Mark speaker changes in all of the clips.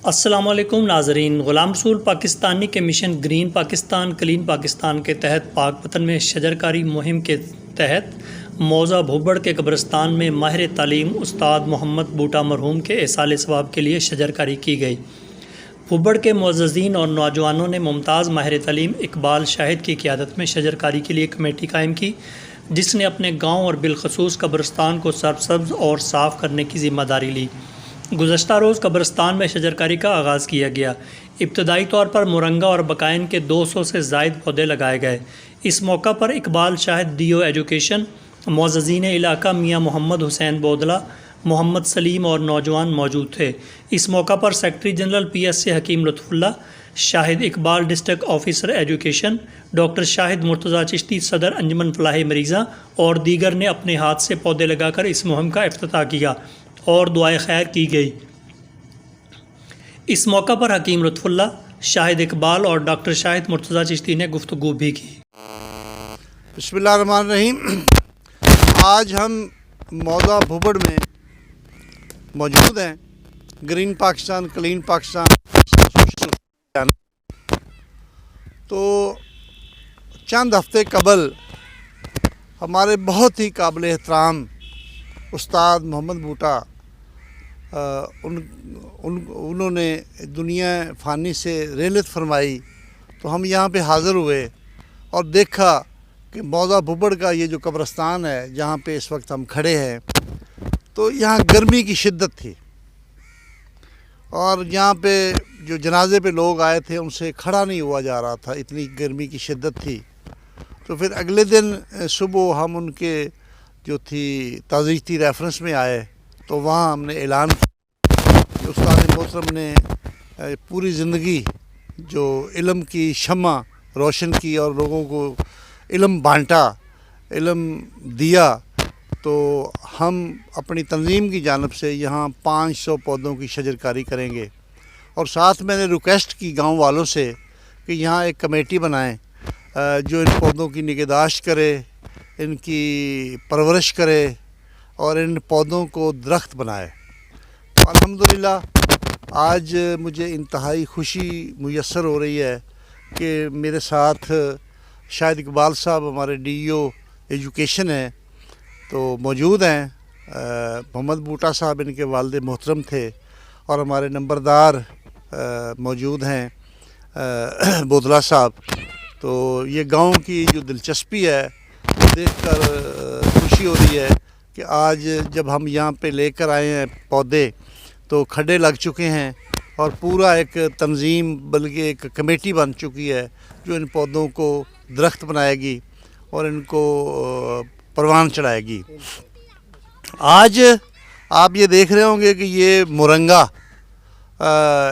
Speaker 1: السلام علیکم ناظرین، غلام رسول پاکستانی کے mission green Pakistan clean Pakistan کے تحت پاک وطن میں شجرکاری مہم کے تحت موضع بھوبڑ کے قبرستان میں ماہر تعلیم استاد محمد بوٹا مرحوم کے ایصال ثواب کے لیے شجرکاری کی گئی۔ بھوبڑ کے معززین اور نوجوانوں نے ممتاز ماہر تعلیم اقبال شاہد کی قیادت میں شجرکاری کے لیے کمیٹی قائم کی، جس نے اپنے گاؤں اور بالخصوص قبرستان کو سرسبز اور صاف کرنے کی ذمہ داری لی۔ گزشتہ روز قبرستان میں شجرکاری کا آغاز کیا گیا۔ ابتدائی طور پر مرنگا اور بقائن کے 200 سے زائد پودے لگائے گئے۔ اس موقع پر اقبال شاہد ڈی او ایجوکیشن، معززین علاقہ میاں محمد حسین بودلہ، محمد سلیم اور نوجوان موجود تھے۔ اس موقع پر secretary general P S C Hakim Lutfullah, Shahid Iqbal district officer education, doctor Shahid Murtaza Chishti صدر انجمن فلاح مریضاں اور دیگر نے اپنے ہاتھ سے پودے لگا کر اس مہم کا افتتاح کیا اور دعائے خیر کی گئی۔ اس موقع پر حکیم لطف اللہ، شاہد اقبال اور ڈاکٹر شاہد مرتضیٰ چشتی نے گفتگو بھی کی۔
Speaker 2: بسم اللہ الرحمن الرحیم۔ آج ہم موضع بھوبڑ میں موجود ہیں، گرین پاکستان کلین پاکستان۔ تو چند ہفتے قبل ہمارے بہت ہی قابل احترام استاد محمد بوٹا انہوں نے دنیا فانی سے رحلت فرمائی، تو ہم یہاں پہ حاضر ہوئے اور دیکھا کہ موضع بھوبڑ کا یہ جو قبرستان ہے جہاں پہ اس وقت ہم کھڑے ہیں، تو یہاں گرمی کی شدت تھی اور یہاں پہ جو جنازے پہ لوگ آئے تھے ان سے کھڑا نہیں ہوا جا رہا تھا، اتنی گرمی کی شدت تھی۔ تو پھر اگلے دن صبح ہم ان کے جو تھی تعزیتی ریفرنس میں آئے، تو وہاں ہم نے اعلان کیا کہ استاد محترم نے پوری زندگی جو علم کی شمع روشن کی اور لوگوں کو علم بانٹا، علم دیا، تو ہم اپنی تنظیم کی جانب سے یہاں 500 پودوں کی شجرکاری کریں گے۔ اور ساتھ میں نے ریکویسٹ کی گاؤں والوں سے کہ یہاں ایک کمیٹی بنائیں جو ان پودوں کی نگہداشت کرے، ان کی پرورش کرے اور ان پودوں کو درخت بنائے۔ تو الحمدللہ آج مجھے انتہائی خوشی میسر ہو رہی ہے کہ میرے ساتھ شاہد اقبال صاحب ہمارے ڈی او ایجوکیشن ہیں تو موجود ہیں، محمد بوٹا صاحب ان کے والد محترم تھے، اور ہمارے نمبردار موجود ہیں بودلہ صاحب۔ تو یہ گاؤں کی جو دلچسپی ہے وہ دیکھ کر خوشی ہو رہی ہے کہ آج جب ہم یہاں پہ لے کر آئے ہیں پودے تو کھڈے لگ چکے ہیں اور پورا ایک تنظیم بلکہ ایک کمیٹی بن چکی ہے جو ان پودوں کو درخت بنائے گی اور ان کو پروان چڑھائے گی۔ آج آپ یہ دیکھ رہے ہوں گے کہ یہ مرنگا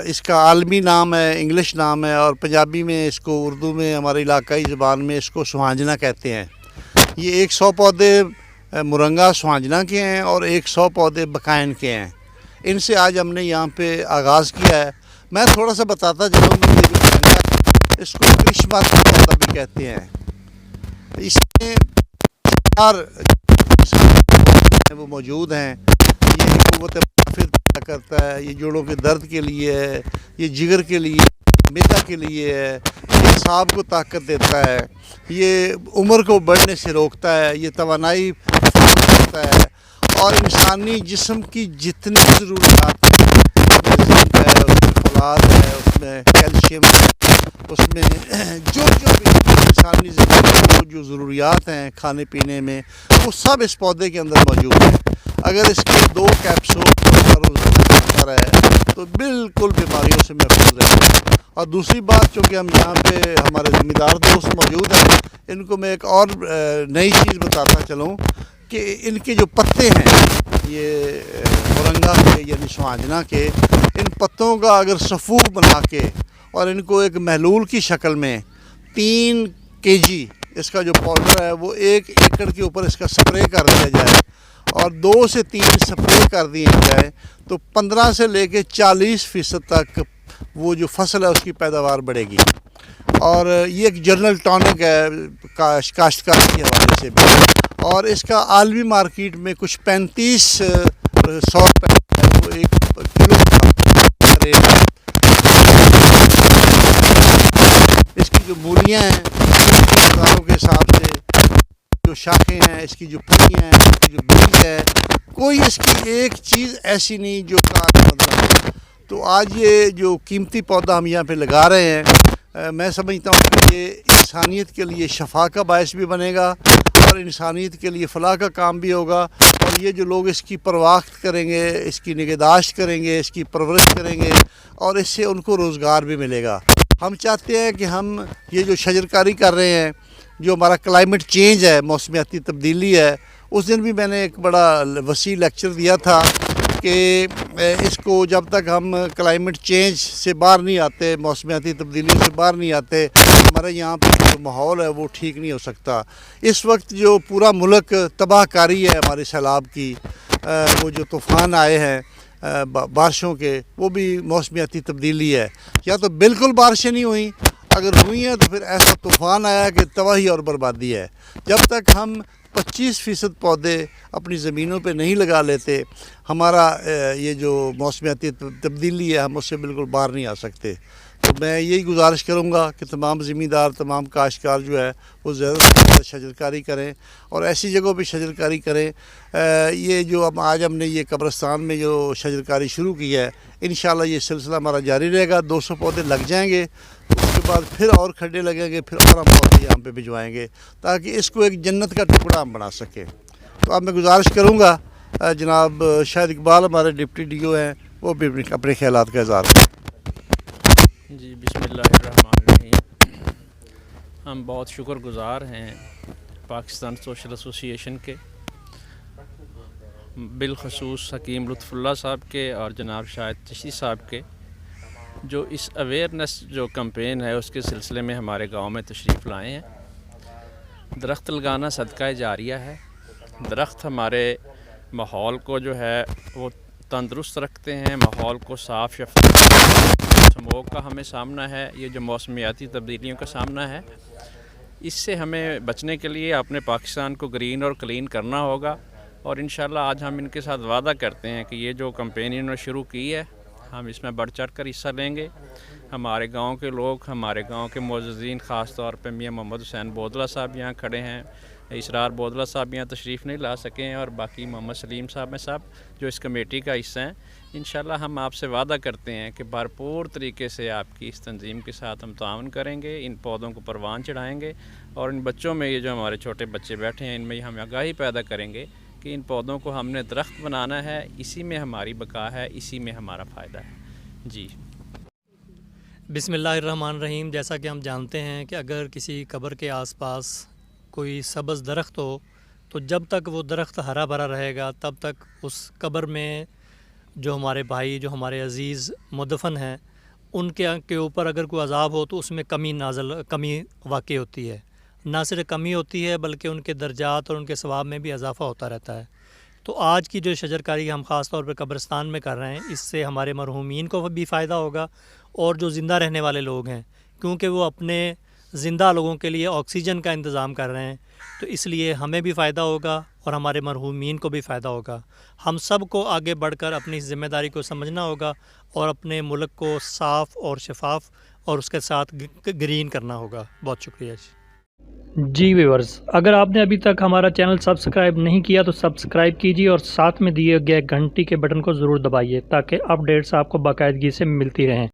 Speaker 2: اس کا عالمی نام ہے، انگلش نام ہے، اور پنجابی میں اس کو، اردو میں، ہمارے علاقائی زبان میں اس کو سوانجنا کہتے ہیں۔ یہ 100 پودے مرنگا سوانجنا کے ہیں اور 100 پودے بقائن کے ہیں۔ ان سے آج ہم نے یہاں پہ آغاز کیا ہے۔ میں تھوڑا سا بتاتا چلوں کہ یہ جو مرنگا ہے اس کو کرشمہ کا پودا بھی کہتے ہیں۔ اس میں 4 وہ موجود ہیں۔ یہ قوت منافع پیدا کرتا ہے، یہ جوڑوں کے درد کے لیے ہے، یہ جگر کے لیے، معدہ کے لیے ہے، یہ اعصاب کو طاقت دیتا ہے، یہ عمر کو بڑھنے سے روکتا ہے، یہ توانائی کرتا ہے، اور انسانی جسم کی جتنی ضروریات ہیں، اس میں زنک ہے، اس میں فولاد ہے، اس میں کیلشیم ہے، اس میں جو بھی انسانی زندگی کو جو ضروریات ہیں کھانے پینے میں، وہ سب اس پودے کے اندر موجود ہیں۔ اگر اس کے 2 کیپسول روزانہ کھاتا رہے تو بالکل بیماریوں سے محفوظ رہے گا۔ اور دوسری بات، چونکہ ہم یہاں پہ ہمارے ذمہ دار دوست موجود ہیں، ان کو میں ایک اور نئی چیز بتاتا چلوں کہ ان کے جو پتے ہیں یہ مرنگا کے یعنی سوانجنا کے، ان پتوں کا اگر سفوف بنا کے اور ان کو ایک محلول کی شکل میں 3 kg اس کا جو پاؤڈر ہے وہ 1 ایکڑ کے اوپر اس کا سپرے کر دیا جائے اور 2 سے 3 سپرے کر دیے جائے تو 15 سے لے کے 40% تک وہ جو فصل ہے اس کی پیداوار بڑھے گی۔ اور یہ ایک جنرل ٹانک ہے کاشتکار کے حوالے سے بھی، اور اس کا عالمی مارکیٹ میں کچھ 3500 روپے ہے وہ 1 کلو کا ریٹ ہے۔ जो मूलियाँ हैं इसकी मज़ारों के हिसाब से, जो शाखें हैं इसकी, जो पत्तियाँ हैं इसकी, जो बीज है, कोई इसकी एक चीज़ ऐसी नहीं जो कारगर। तो आज ये जो कीमती पौधा हम यहाँ पे लगा रहे हैं, मैं समझता हूँ कि ये इंसानियत के लिए शफा का बायस भी बनेगा और इंसानियत के लिए फलाह का काम भी होगा। और ये जो लोग इसकी परवाख्त करेंगे, इसकी निगहदाश्त करेंगे, इसकी परवरिश करेंगे और इससे उनको रोज़गार भी मिलेगा। हम चाहते हैं कि हम ये जो शजरकारी कर रहे हैं, जो हमारा क्लाइमेट चेंज है, मौसमियाती तब्दीली है, उस दिन भी मैंने एक बड़ा वसी लेक्चर दिया था कि इसको जब तक हम क्लाइमेट चेंज से बाहर नहीं आते, मौसमियाती तब्दीलियों से बाहर नहीं आते, हमारे यहाँ पे जो माहौल है वो ठीक नहीं हो सकता। इस वक्त जो पूरा मुल्क तबाहकारी है हमारे सैलाब की, वो जो तूफ़ान आए हैं बारिशों के, वो भी मौसमियाती तब्दीली है। या तो बिल्कुल बारिशें नहीं हुई, अगर हुई हैं तो फिर ऐसा तूफ़ान आया कि तबाही और बर्बादी है। जब तक हम 25% पौधे अपनी ज़मीनों पे नहीं लगा लेते, हमारा ये जो मौसमियाती तब्दीली है हम उससे बिल्कुल बाहर नहीं आ सकते। तो मैं यही गुजारिश करूँगा कि तमाम ज़मींदार, तमाम काश्तकार जो है वो ज़्यादा से ज़्यादा शजरकारी करें और ऐसी जगहों पे शजरकारी करें। ये जो अब आज हमने ये कब्रिस्तान में जो शजरकारी शुरू की है, इंशाल्लाह ये सिलसिला हमारा जारी रहेगा। 200 पौधे लग जाएंगे, उसके बाद फिर और खड्डे लगेंगे, फिर और हम पौधे यहाँ पे भिजवाएंगे ताकि इसको एक जन्नत का टुकड़ा हम बना सकें। तो अब मैं गुजारिश करूँगा जनाब शाहिद इकबाल हमारे डिप्टी DO हैं, वो भी अपने ख्यालात का इज़हार करें।
Speaker 3: जी, बिस्मिल्लाहिर्रहमानिर्रहीम। हम बहुत शुक्रगुज़ार हैं पाकिस्तान सोशल एसोसिएशन के, बिलखसूस हकीम लुत्फ़ुल्लाह साहब के और जनाब शाहिद चिश्ती साहब के, जो इस अवेयरनेस जो कैंपेन है उसके सिलसिले में हमारे गांव में तशरीफ़ लाए हैं। दरख्त लगाना सदका जारिया है। दरख्त हमारे माहौल को जो है वो तंदुरुस्त रखते हैं, माहौल को साफ़ शफाफ। स्मोक का हमें सामना है, ये जो मौसमियाती तब्दीलियों का सामना है, इससे हमें बचने के लिए अपने पाकिस्तान को ग्रीन और क्लीन करना होगा। और इंशाल्लाह आज हम इनके साथ वादा करते हैं कि ये जो कैंपेन इन्होंने शुरू की है, हम इसमें बढ़ चढ़ कर हिस्सा लेंगे। हमारे गांव के लोग, हमारे गांव के मुअज़्ज़िज़ीन, ख़ास तौर पे मियां मोहम्मद हुसैन बोदला साहब यहाँ खड़े हैं, इसरार बोदला साहब यहाँ तशरीफ़ नहीं ला सके हैं, और बाकी मोहम्मद सलीम साहब हैं, साहब जो इस कमेटी का हिस्सा हैं। इंशाल्लाह हम आपसे वादा करते हैं कि भरपूर तरीके से आपकी इस तंजीम के साथ हम ताउन करेंगे, इन पौधों को परवान चढ़ाएँगे और इन बच्चों में, ये जो हमारे छोटे बच्चे बैठे हैं, इनमें हम आगाही पैदा करेंगे कि इन पौधों को हमने दरख्त बनाना है, इसी में हमारी बका है, इसी में हमारा फ़ायदा है। जी
Speaker 1: बिस्मिल्लाहिर्रहमानिर्रहीम। जैसा कि हम जानते हैं कि अगर किसी कब्र के आसपास कोई सब्ज़ दरख्त हो तो जब तक वो दरख्त हरा भरा रहेगा तब तक उस कब्र में जो हमारे भाई, जो हमारे अज़ीज़ मुदफ़न हैं, उनके ऊपर अगर कोई अज़ाब हो तो उसमें कमी वाक़ई होती है। ना सिर्फ कमी होती है बल्कि उनके दर्जात और उनके सवाब में भी इजाफ़ा होता रहता है। तो आज की जो शजरकारी हम ख़ास तौर पर कब्रिस्तान में कर रहे हैं, इससे हमारे मरहूमीन को भी फ़ायदा होगा और जो ज़िंदा रहने वाले लोग हैं, क्योंकि वो अपने ज़िंदा लोगों के लिए ऑक्सीजन का इंतज़ाम कर रहे हैं, तो इसलिए हमें भी फ़ायदा होगा और हमारे मरहूमीन को भी फ़ायदा होगा। हम सब को आगे बढ़कर अपनी ज़िम्मेदारी को समझना होगा और अपने मुल्क को साफ़ और शफाफ और उसके साथ ग्रीन करना होगा। बहुत शुक्रिया जी व्यूअर्स, अगर आपने अभी तक हमारा चैनल सब्सक्राइब नहीं किया तो सब्सक्राइब कीजिए और साथ में दिए गए घंटी के बटन को ज़रूर दबाइए ताकि अपडेट्स आपको बाकायदगी से मिलती रहें।